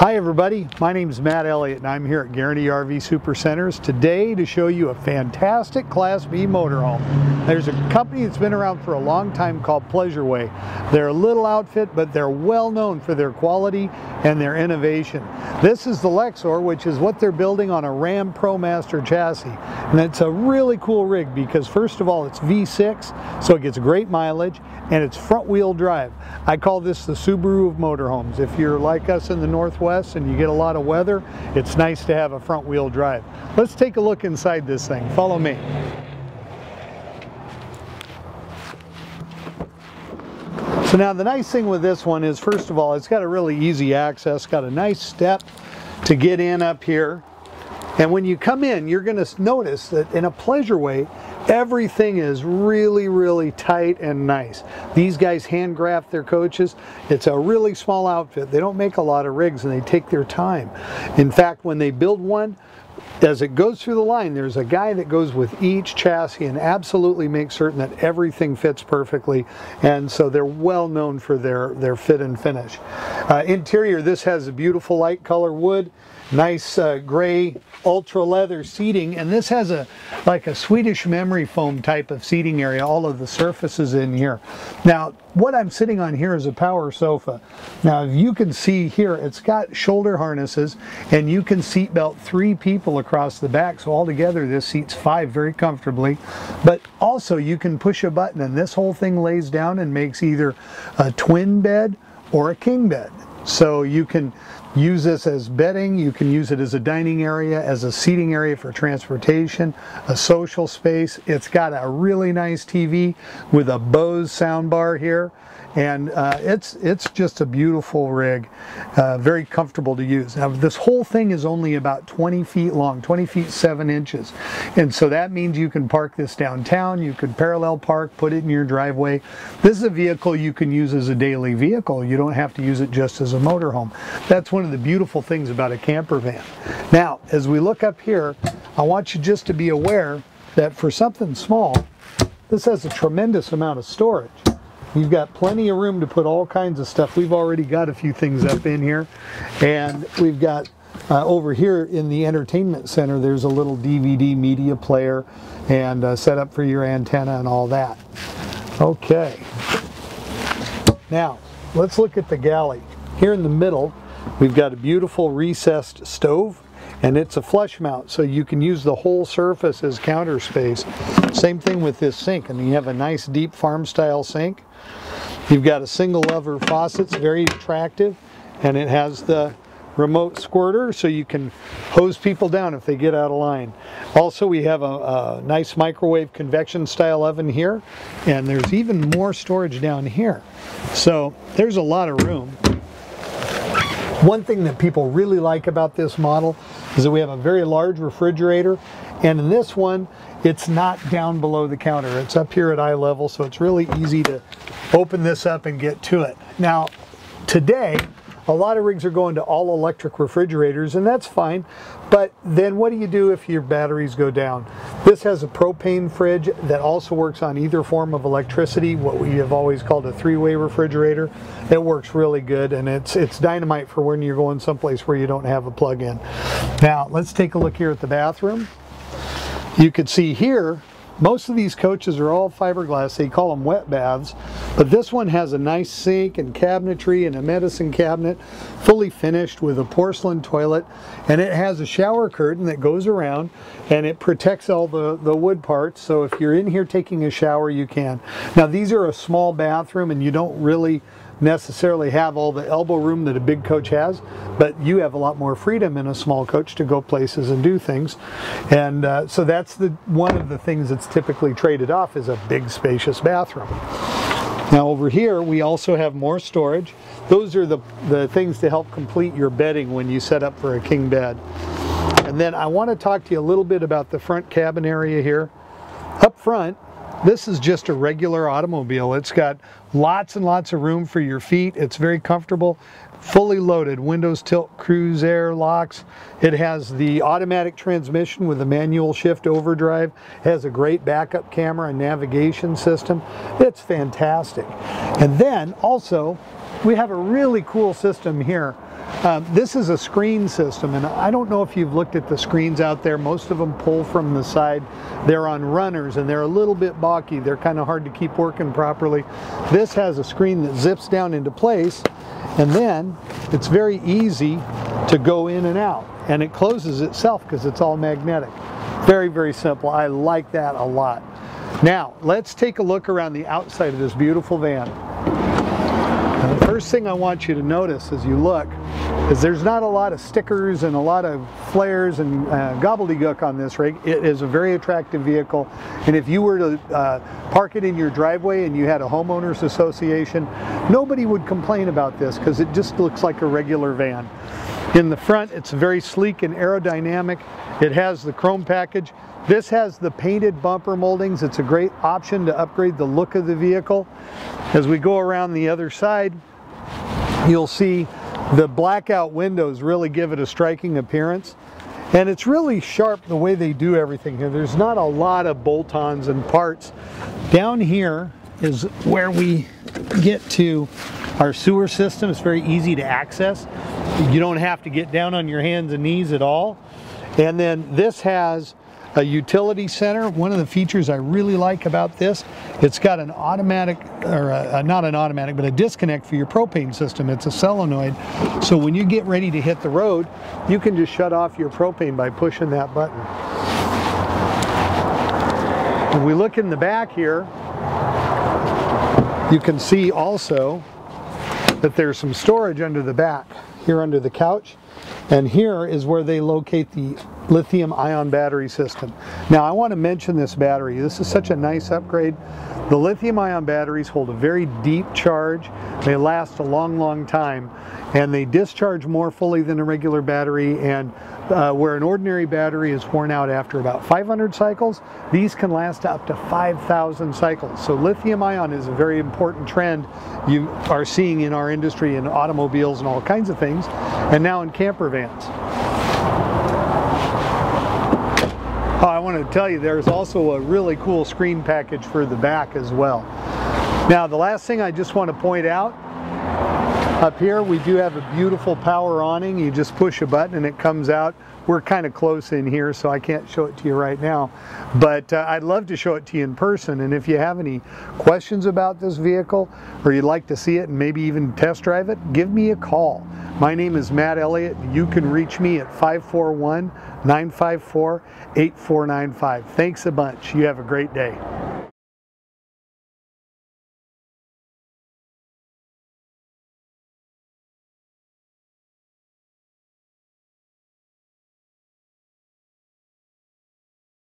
Hi everybody, my name is Matt Elliott and I'm here at Guaranty RV Supercenters today to show you a fantastic Class B motorhome. There's a company that's been around for a long time called Pleasure-Way. They're a little outfit, but they're well known for their quality and their innovation. This is the Lexor, which is what they're building on a Ram ProMaster chassis. And it's a really cool rig because first of all, it's V6, so it gets great mileage, and it's front wheel drive. I call this the Subaru of motorhomes. If you're like us in the Northwest and you get a lot of weather, it's nice to have a front wheel drive. Let's take a look inside this thing. Follow me. So now the nice thing with this one is, first of all, it's got a really easy access, got a nice step to get in up here. And when you come in, you're going to notice that in a Pleasure-Way, everything is really tight and nice. These guys hand graft their coaches. It's a really small outfit. They don't make a lot of rigs and they take their time. In fact, when they build one, as it goes through the line, there's a guy that goes with each chassis and absolutely makes certain that everything fits perfectly. And so they're well known for their fit and finish. Interior, this has a beautiful light color wood, nice gray ultra leather seating, and this has like a Swedish memory foam type of seating area, all of the surfaces in here. Now what I'm sitting on here is a power sofa. Now if you can see here, it's got shoulder harnesses and you can seat belt 3 people across the back, so altogether this seats 5 very comfortably. But also you can push a button and this whole thing lays down and makes either a twin bed or a king bed. So you can use this as bedding, you can use it as a dining area, as a seating area for transportation, a social space. It's got a really nice TV with a Bose soundbar here, and it's just a beautiful rig, very comfortable to use. Now this whole thing is only about 20 feet long, 20 feet 7 inches, and so that means you can park this downtown, you could parallel park, put it in your driveway. This is a vehicle you can use as a daily vehicle. You don't have to use it just as a motorhome. That's one of the beautiful things about a camper van. Now as we look up here, I want you just to be aware that for something small, this has a tremendous amount of storage. You've got plenty of room to put all kinds of stuff. We've already got a few things up in here, and we've got over here in the entertainment center, there's a little DVD media player and set up for your antenna and all that. Okay, now let's look at the galley. Here in the middle, we've got a beautiful recessed stove, and it's a flush mount, so you can use the whole surface as counter space. Same thing with this sink, and you have a nice deep farm style sink. You've got a single lever faucet, it's very attractive, and it has the remote squirter so you can hose people down if they get out of line. Also, we have a nice microwave convection style oven here, and there's even more storage down here. So there's a lot of room. One thing that people really like about this model is that we have a very large refrigerator, and in this one it's not down below the counter, it's up here at eye level, so it's really easy to open this up and get to it. Now today a lot of rigs are going to all electric refrigerators, and that's fine, but then what do you do if your batteries go down? This has a propane fridge that also works on either form of electricity, what we have always called a 3-way refrigerator. It works really good, and it's dynamite for when you're going someplace where you don't have a plug-in. Now let's take a look here at the bathroom. You can see here, most of these coaches are all fiberglass. They call them wet baths, but this one has a nice sink and cabinetry and a medicine cabinet, fully finished with a porcelain toilet, and it has a shower curtain that goes around and it protects all the wood parts, so if you're in here taking a shower, you can. Now these are a small bathroom and you don't really necessarily have all the elbow room that a big coach has, but you have a lot more freedom in a small coach to go places and do things, and so that's one of the things that's typically traded off, is a big spacious bathroom. Now over here we also have more storage. Those are the things to help complete your bedding when you set up for a king bed. And then I want to talk to you a little bit about the front cabin area here. Up front, this is just a regular automobile. It's got lots and lots of room for your feet. It's very comfortable, fully loaded, windows tilt, cruise air locks. It has the automatic transmission with a manual shift overdrive. It has a great backup camera and navigation system. It's fantastic. And then also we have a really cool system here This is a screen system, and I don't know if you've looked at the screens out there. Most of them pull from the side. They're on runners, and they're a little bit balky. They're kind of hard to keep working properly. This has a screen that zips down into place, and then it's very easy to go in and out, and it closes itself because it's all magnetic. Very, very simple. I like that a lot. Now, let's take a look around the outside of this beautiful van. Now, the first thing I want you to notice as you look is there's not a lot of stickers and a lot of flares and gobbledygook on this rig. It is a very attractive vehicle, and if you were to park it in your driveway and you had a homeowners association, nobody would complain about this because it just looks like a regular van. In the front, it's very sleek and aerodynamic. It has the chrome package. This has the painted bumper moldings. It's a great option to upgrade the look of the vehicle. As we go around the other side, you'll see the blackout windows really give it a striking appearance. And it's really sharp the way they do everything here. There's not a lot of bolt-ons and parts. Down here is where we get to our sewer system. It's very easy to access. You don't have to get down on your hands and knees at all. And then this has a utility center. One of the features I really like about this, it's got an automatic, or not an automatic, but a disconnect for your propane system. It's a solenoid. So when you get ready to hit the road, you can just shut off your propane by pushing that button. When we look in the back here, you can see also that there's some storage under the back, here under the couch, and here is where they locate the lithium-ion battery system. Now I want to mention this battery. This is such a nice upgrade. The lithium-ion batteries hold a very deep charge. They last a long, long time, and they discharge more fully than a regular battery, and where an ordinary battery is worn out after about 500 cycles, these can last up to 5,000 cycles. So lithium-ion is a very important trend you are seeing in our industry, in automobiles and all kinds of things, and now in camper vans. Oh, I want to tell you, there's also a really cool screen package for the back as well. Now, the last thing I just want to point out, up here we do have a beautiful power awning. You just push a button and it comes out. We're kind of close in here, so I can't show it to you right now, but I'd love to show it to you in person. And if you have any questions about this vehicle, or you'd like to see it and maybe even test drive it, give me a call. My name is Matt Elliott. You can reach me at 541-954-8495. Thanks a bunch. You have a great day.